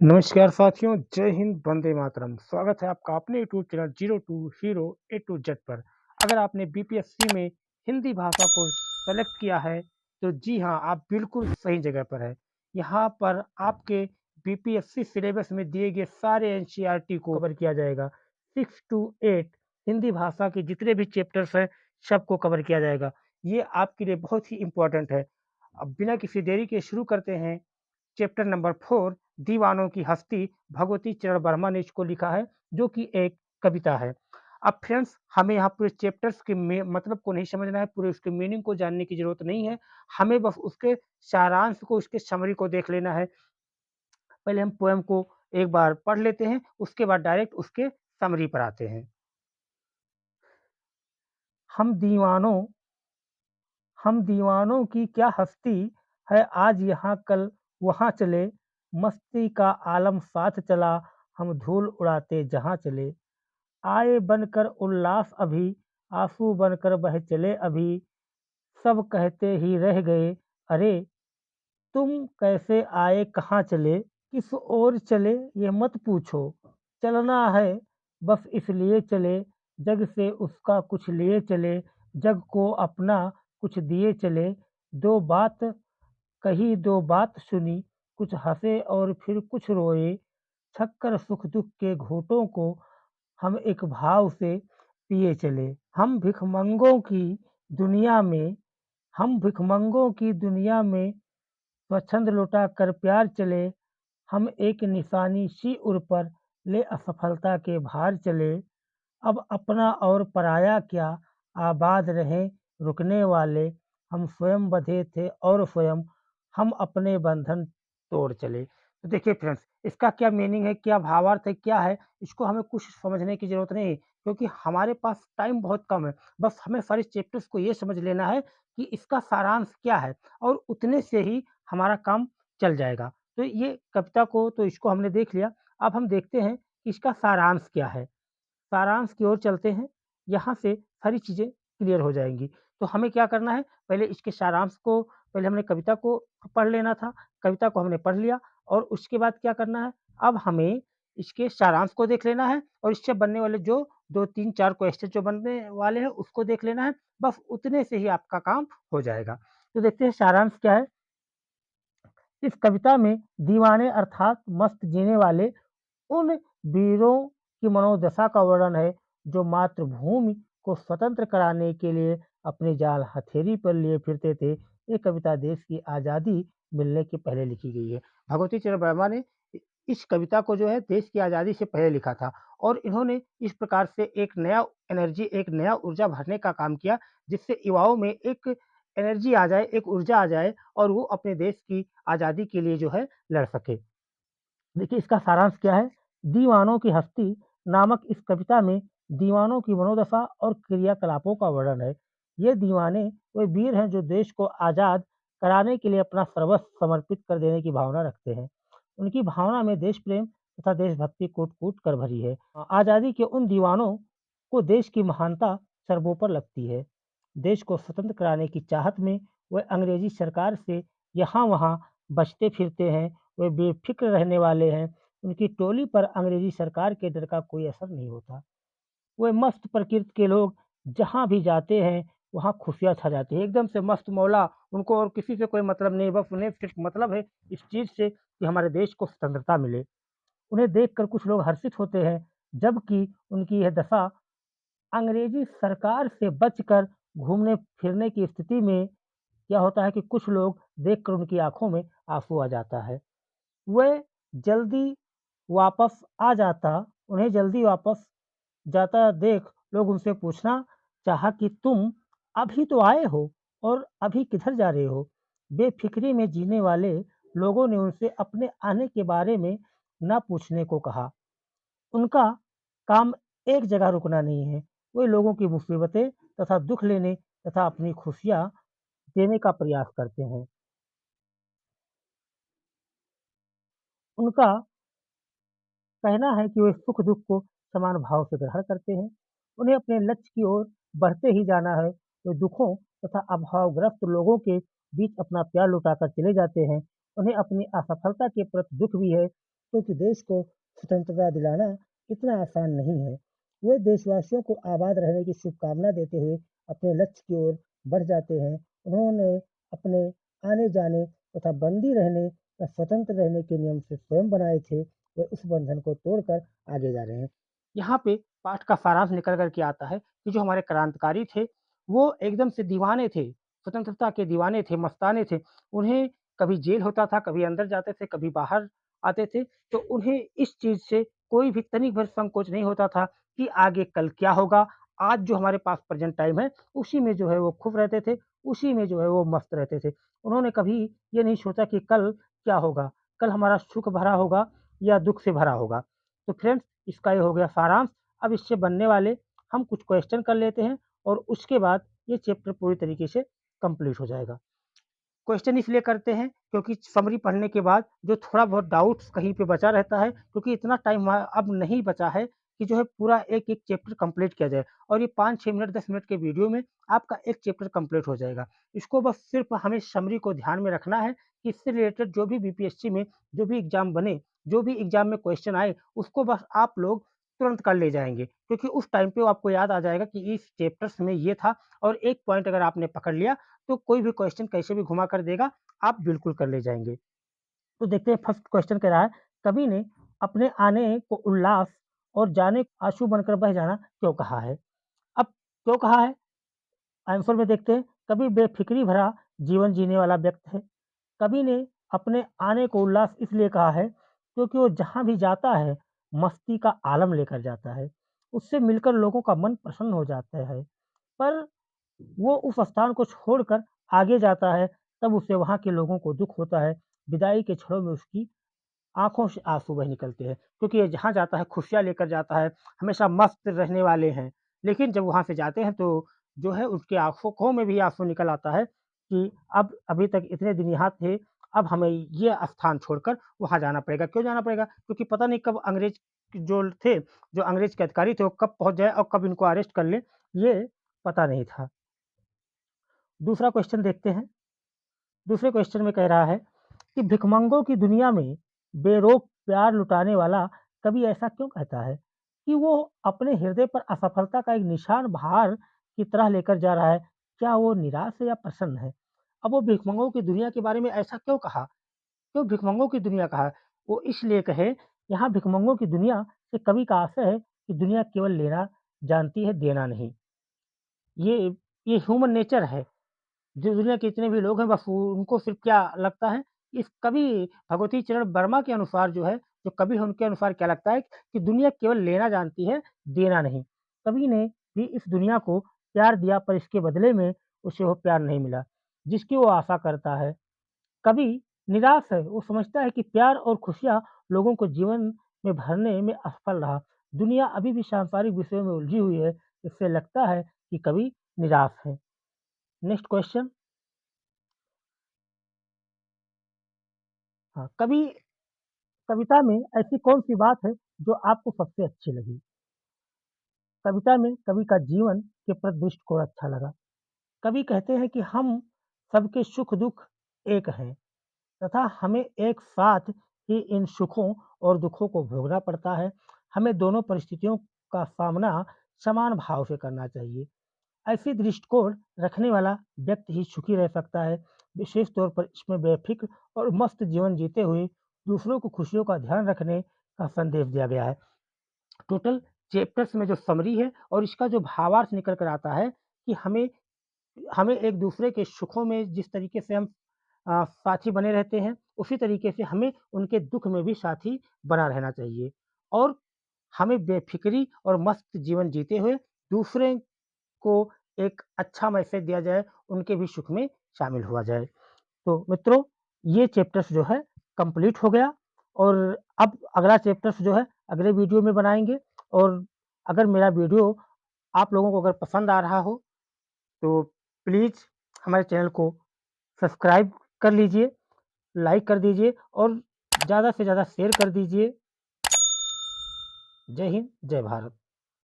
नमस्कार साथियों, जय हिंद, वंदे मातरम। स्वागत है आपका अपने YouTube channel zero to hero A to Z पर। अगर आपने बीपीएससी में हिंदी भाषा को सेलेक्ट किया है, तो जी हाँ, आप बिल्कुल सही जगह पर हैं। यहाँ पर आपके बीपीएससी सिलेबस में दिए गए सारे एनसीईआरटी को कवर किया जाएगा। 6 टू 8 हिंदी भाषा के जितने भी चैप्टर्स हैं, सबको कवर किया जाएगा। ये आपके लिए बहुत ही इम्पोर्टेंट है। अब बिना किसी देरी के शुरू करते हैं। चैप्टर नंबर 4 दीवानों की हस्ती भगवती चरण वर्मा ने इसको लिखा है, जो कि एक कविता है। अब फ्रेंड्स, हमें यहाँ पूरे चैप्टर्स के मतलब को नहीं समझना है, पूरे उसके मीनिंग को जानने की ज़रूरत नहीं है। हमें बस उसके सारांश को, उसके समरी को देख लेना है। पहले हम पोएम को एक बार पढ़ लेते हैं, उसके बाद डायरेक्ट उसके समरी पर आते हैं। हम दीवानों हम दीवानों की क्या हस्ती है, आज यहाँ कल वहाँ चले, मस्ती का आलम साथ चला, हम धूल उड़ाते जहाँ चले। आए बनकर उल्लास अभी, आंसू बनकर बह चले अभी, सब कहते ही रह गए, अरे तुम कैसे आए कहाँ चले। किस ओर चले ये मत पूछो, चलना है बस इसलिए चले, जग से उसका कुछ लिए चले, जग को अपना कुछ दिए चले। दो बात कही दो बात सुनी, कुछ हंसे और फिर कुछ रोए, छक्कर सुख दुख के घूंटों को हम एक भाव से पिए चले। हम भिखमंगों की दुनिया में हम भिखमंगों की दुनिया में स्वच्छंद लौटा कर प्यार चले, हम एक निशानी सी उर पर ले असफलता के भार चले। अब अपना और पराया क्या, आबाद रहें रुकने वाले, हम स्वयं बंधे थे और स्वयं हम अपने बंधन तोड़ चले। तो देखिए फ्रेंड्स, इसका क्या मीनिंग है, क्या भावार्थ है, क्या है, इसको हमें कुछ समझने की ज़रूरत नहीं है, क्योंकि हमारे पास टाइम बहुत कम है। बस हमें सारे चैप्टर्स को ये समझ लेना है कि इसका सारांश क्या है, और उतने से ही हमारा काम चल जाएगा। तो ये कविता को तो इसको हमने देख लिया। अब हम देखते हैं कि इसका सारांश क्या है। सारांश की ओर चलते हैं, यहाँ से सारी चीज़ें क्लियर हो जाएँगी। तो हमें क्या करना है, पहले इसके सारांश को, पहले हमने कविता को पढ़ लेना था, कविता को हमने पढ़ लिया, और उसके बाद क्या करना है, अब हमें इसके सारांश को देख लेना है, और इससे बनने वाले जो 2, 3, 4 क्वेश्चन जो बनने वाले हैं, उसको देख लेना है। बस उतने से ही आपका काम हो जाएगा। तो देखते हैं सारांश क्या है। इस कविता में दीवाने अर्थात मस्त जीने वाले उन वीरों की मनोदशा का वर्णन है, जो मातृभूमि को स्वतंत्र कराने के लिए अपनी जान हथेली पर लिए फिरते थे। ये कविता देश की आज़ादी मिलने के पहले लिखी गई है। भगवती चरण वर्मा ने इस कविता को जो है देश की आज़ादी से पहले लिखा था, और इन्होंने इस प्रकार से एक नया एनर्जी, एक नया ऊर्जा भरने का काम किया, जिससे युवाओं में एक एनर्जी आ जाए, एक ऊर्जा आ जाए, और वो अपने देश की आज़ादी के लिए जो है लड़ सके। देखिए इसका सारांश क्या है। दीवानों की हस्ती नामक इस कविता में दीवानों की मनोदशा और क्रियाकलापों का वर्णन है। ये दीवाने वे वीर हैं जो देश को आज़ाद कराने के लिए अपना सर्वस्व समर्पित कर देने की भावना रखते हैं। उनकी भावना में देश प्रेम तथा देशभक्ति कूट-कूट कर भरी है। आज़ादी के उन दीवानों को देश की महानता सर्वोपरि लगती है। देश को स्वतंत्र कराने की चाहत में वे अंग्रेजी सरकार से यहाँ-वहाँ बचते फिरते हैं। वे बेफ़िक्र रहने वाले हैं। उनकी टोली पर अंग्रेज़ी सरकार के डर का कोई असर नहीं होता। वे मस्त प्रकृति के लोग, जहाँ भी जाते हैं, वहाँ खुशियाँ छा जाती है। एकदम से मस्त मौला, उनको और किसी से कोई मतलब नहीं, बस उन्हें सिर्फ़ मतलब है इस चीज़ से कि हमारे देश को स्वतंत्रता मिले। उन्हें देखकर कुछ लोग हर्षित होते हैं, जबकि उनकी यह दशा अंग्रेज़ी सरकार से बचकर घूमने-फिरने की स्थिति में क्या होता है कि कुछ लोग देखकर उनकी आँखों में आँसू आ जाता है। वह जल्दी वापस आ जाता उन्हें जल्दी वापस जाता देख लोग उनसे पूछना चाहा कि तुम अभी तो आए हो और अभी किधर जा रहे हो? बेफ़िक्री में जीने वाले लोगों ने उनसे अपने आने के बारे में ना पूछने को कहा। उनका काम एक जगह रुकना नहीं है। वे लोगों की मुसीबतें तथा दुःख लेने तथा अपनी खुशियाँ देने का प्रयास करते हैं। उनका कहना है कि वे सुख-दुःख को समान भाव से ग्रहण करते हैं। उन्हें अपने लक्ष्य की ओर बढ़ते ही जाना है। वे दुखों तथा अभावग्रस्त लोगों के बीच अपना प्यार लुटाकर चले जाते हैं। उन्हें अपनी असफलता के प्रति दुःख भी है, क्योंकि देश को स्वतंत्रता दिलाना इतना आसान नहीं है। वे देशवासियों को आबाद रहने की शुभकामना देते हुए अपने लक्ष्य की ओर बढ़ जाते हैं। उन्होंने अपने आने-जाने तथा बंदी रहने या स्वतंत्र रहने के नियम से स्वयं बनाए थे, वे उस बंधन को तोड़कर आगे जा रहे हैं। यहाँ पे पाठ का सारांश निकल कर के आता है कि जो हमारे क्रांतिकारी थे, वो एकदम से दीवाने थे, स्वतंत्रता के दीवाने थे, मस्ताने थे। उन्हें कभी जेल होता था, कभी अंदर जाते थे, कभी बाहर आते थे, तो उन्हें इस चीज़ से कोई भी तनिक भर संकोच नहीं होता था कि आगे कल क्या होगा। आज जो हमारे पास प्रेज़ेंट टाइम है, उसी में जो है वो खुश रहते थे, उसी में जो है वो मस्त रहते थे। उन्होंने कभी ये नहीं सोचा कि कल क्या होगा, कल हमारा सुख भरा होगा या दुःख से भरा होगा। तो फ्रेंड्स, इसका ये हो गया सारांश। अब इससे बनने वाले हम कुछ क्वेश्चन कर लेते हैं और उसके बाद ये चैप्टर पूरी तरीके से कंप्लीट हो जाएगा। क्वेश्चन इसलिए करते हैं क्योंकि समरी पढ़ने के बाद जो थोड़ा बहुत डाउट्स कहीं पे बचा रहता है, क्योंकि इतना टाइम अब नहीं बचा है कि जो है पूरा एक-एक चैप्टर कंप्लीट किया जाए और ये 5-6 मिनट 10 मिनट के वीडियो में आपका एक चैप्टर कंप्लीट हो जाएगा। इसको बस सिर्फ़ हमें समरी को ध्यान में रखना है कि इससे रिलेटेड जो भी बीपीएससी में जो भी एग्ज़ाम बने, जो भी एग्ज़ाम में क्वेश्चन आए, उसको बस आप लोग तुरंत कर ले जाएँगे, क्योंकि उस टाइम पे आपको याद आ जाएगा कि इस चैप्टर्स में ये था और एक पॉइंट अगर आपने पकड़ लिया तो कोई भी क्वेश्चन कैसे भी घुमा कर देगा, आप बिल्कुल कर ले जाएँगे। तो देखते हैं फर्स्ट क्वेश्चन कह रहा है, कवि ने अपने आने को उल्लास और जाने को आंसू बनकर बह जाना क्यों कहा है? अब क्यों कहा है? आंसर में देखते हैं, कवि बेफ़िक्री भरा जीवन जीने वाला व्यक्ति है। कवि ने अपने आने को उल्लास इसलिए कहा है, क्योंकि वो जहाँ भी जाता है, मस्ती का आलम लेकर जाता है। उससे मिलकर लोगों का मन प्रसन्न हो जाता है। पर वो उस स्थान को छोड़कर आगे जाता है, तब उसे वहाँ के लोगों को दुःख होता है। विदाई के क्षणों में उसकी आँखों से आँसू बह निकलते हैं, क्योंकि ये जहाँ जाता है खुशियाँ लेकर जाता है, हमेशा मस्त रहने वाले हैं। लेकिन जब वहाँ से जाते हैं तो जो है उसकी आँखों में भी आँसू निकल आता है कि अब अभी तक इतने दिन यहाँ थे, अब हमें ये स्थान छोड़कर वहाँ जाना पड़ेगा। क्यों जाना पड़ेगा? क्योंकि पता नहीं कब अंग्रेज़ जो थे, जो अंग्रेज़ के अधिकारी थे, वो कब पहुँच जाएँ और कब इनको अरेस्ट कर लें, ये पता नहीं था। दूसरा क्वेश्चन देखते हैं। दूसरे क्वेश्चन में कह रहा है कि भिखमंगों की दुनिया में बेरोक प्यार लुटाने वाला कवि ऐसा क्यों कहता है कि वो अपने हृदय पर असफलता का एक निशान भार की तरह लेकर जा रहा है? क्या वो निराश है या प्रसन्न है? अब वो भिखमंगों की दुनिया के बारे में ऐसा क्यों कहा? क्यों भिखमंगों की दुनिया कहा? वो इसलिए कहे, यहाँ भिखमंगों की दुनिया से कवि का आशय है कि दुनिया केवल लेना जानती है, देना नहीं। ये ये ह्यूमन नेचर है। जो दुनिया के जितने भी लोग हैं बस उनको सिर्फ़ क्या लगता है, इस कवि भगवती चरण वर्मा के अनुसार जो है, जो कवि है उनके अनुसार क्या लगता है कि दुनिया केवल लेना जानती है, देना नहीं। कवि ने भी इस दुनिया को प्यार दिया पर इसके बदले में उसे वो प्यार नहीं मिला, जिसकी वो आशा करता है। कवि निराश है, वो समझता है कि प्यार और खुशियाँ लोगों को जीवन में भरने में असफल रहा। दुनिया अभी भी सांसारिक विषयों में उलझी हुई है, इससे लगता है कि कवि निराश है। Next question. हाँ, कविता में ऐसी कौन-सी बात है जो आपको सबसे अच्छी लगी? कविता में कवि का जीवन के प्रति दृष्टिकोण अच्छा लगा। कवि कहते हैं कि हम सबके सुख-दुःख एक हैं तथा हमें एक साथ ही इन सुखों और दुखों को भोगना पड़ता है। हमें दोनों परिस्थितियों का सामना समान भाव से करना चाहिए। ऐसी दृष्टिकोण रखने वाला व्यक्ति ही सुखी रह सकता है, विशेष तौर पर इसमें बेफ़िक्र और मस्त जीवन जीते हुए दूसरों को खुशियों का ध्यान रखने का संदेश दिया गया है। टोटल चैप्टर्स में जो समरी है और इसका जो भावार्थ निकल कर आता है कि हमें हमें एक-दूसरे के सुखों में जिस तरीके से हम साथी बने रहते हैं, उसी तरीके से हमें उनके दुःख में भी साथी बना रहना चाहिए और हमें बेफ़िक्री और मस्त जीवन जीते हुए दूसरे को एक अच्छा मैसेज दिया जाए, उनके भी सुख में शामिल हुआ जाए। तो मित्रों, ये चैप्टर्स जो है कंप्लीट हो गया और अब अगला चैप्टर्स जो है अगले वीडियो में बनाएँगे और अगर मेरा वीडियो आप लोगों को अगर पसंद आ रहा हो, तो प्लीज़ हमारे चैनल को सब्सक्राइब कर लीजिए, लाइक कर दीजिए और ज़्यादा से ज़्यादा शेयर कर दीजिए। जय हिंद, जय भारत।